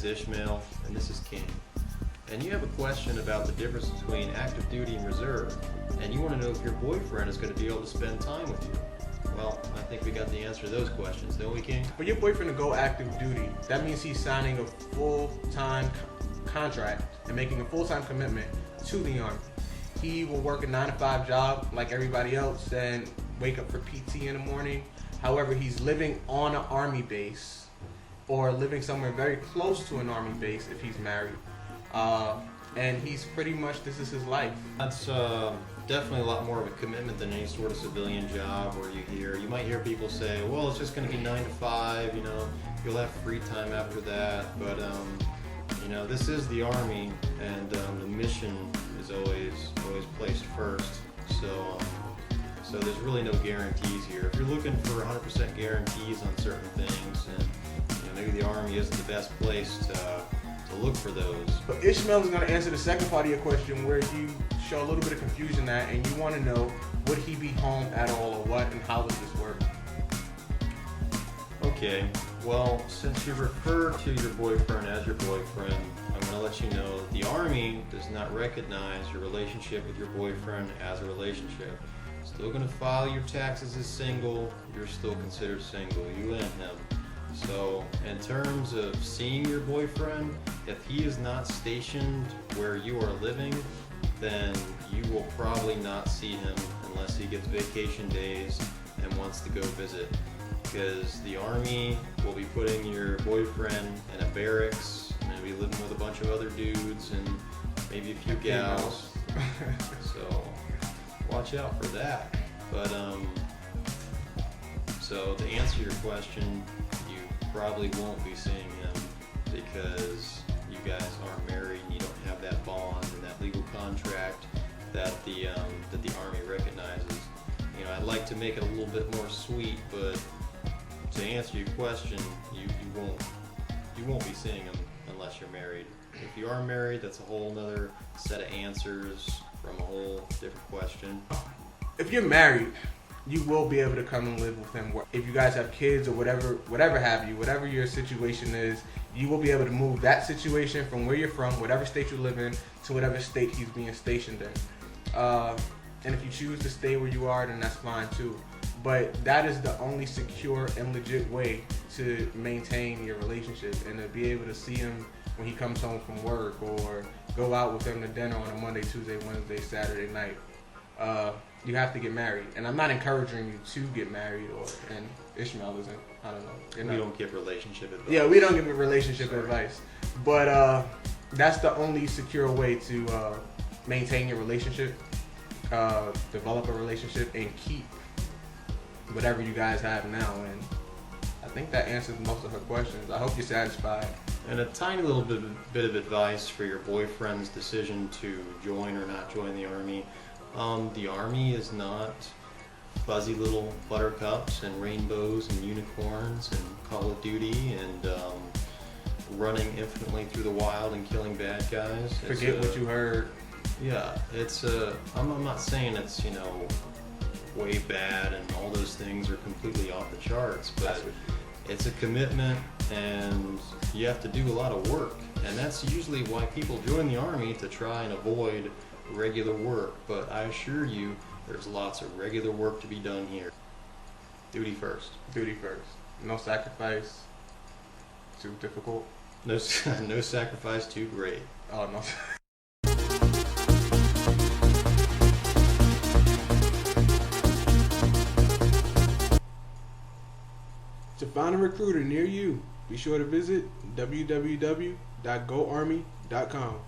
is Ishmail, and this is King. And you have a question about the difference between active duty and reserve, and you want to know if your boyfriend is going to be able to spend time with you. Well, I think we got the answer to those questions, don't we, King? For your boyfriend to go active duty, that means he's signing a full-time contract and making a full-time commitment to the Army. He will work a 9-to-5 job like everybody else and wake up for PT in the morning. However, he's living on an Army base or living somewhere very close to an Army base if he's married. And he's pretty much, this is his life. That's definitely a lot more of a commitment than any sort of civilian job where you might hear people say, well, it's just going to be 9 to 5, you'll have free time after that. But, this is the Army, and the mission is always placed first. So there's really no guarantees here. If you're looking for 100% guarantees on certain things, and maybe the Army isn't the best place to look for those. But Ishmael is going to answer the second part of your question, where you show a little bit of confusion at, and you want to know, would he be home at all or what, and how does this work? Okay, well, since you refer to your boyfriend as your boyfriend, I'm going to let you know the Army does not recognize your relationship with your boyfriend as a relationship. Still going to file your taxes as single, you're still considered single, you and him. So, in terms of seeing your boyfriend, if he is not stationed where you are living, then you will probably not see him unless he gets vacation days and wants to go visit. Because the Army will be putting your boyfriend in a barracks, and he'll be living with a bunch of other dudes and maybe a few gals. So, watch out for that. But, so to answer your question, probably won't be seeing him because you guys aren't married and you don't have that bond and that legal contract that the Army recognizes. I'd like to make it a little bit more sweet, but to answer your question, you won't be seeing him unless you're married. If you are married, that's a whole other set of answers from a whole different question. If you're married, you will be able to come and live with him. If you guys have kids or whatever your situation is, you will be able to move that situation from where you're from, whatever state you live in, to whatever state he's being stationed in. And if you choose to stay where you are, then that's fine too. But that is the only secure and legit way to maintain your relationship, and to be able to see him when he comes home from work, or go out with him to dinner on a Monday, Tuesday, Wednesday, Saturday night. You have to get married, and I'm not encouraging you to get married, and Ishmael isn't. I don't know. We don't give relationship advice. Yeah, we don't give relationship advice, but that's the only secure way to maintain your relationship, develop a relationship, and keep whatever you guys have now. And I think that answers most of her questions. I hope you're satisfied. And a tiny little bit of advice for your boyfriend's decision to join or not join the Army. The Army is not fuzzy little buttercups and rainbows and unicorns and Call of Duty and running infinitely through the wild and killing bad guys. Forget what you heard. Yeah, I'm not saying it's, way bad and all those things are completely off the charts, but it's a commitment and you have to do a lot of work. And that's usually why people join the Army, to try and avoid regular work, but I assure you there's lots of regular work to be done here. Duty first. Duty first. No sacrifice too difficult. No sacrifice too great. Oh no. To find a recruiter near you, be sure to visit www.goarmy.com.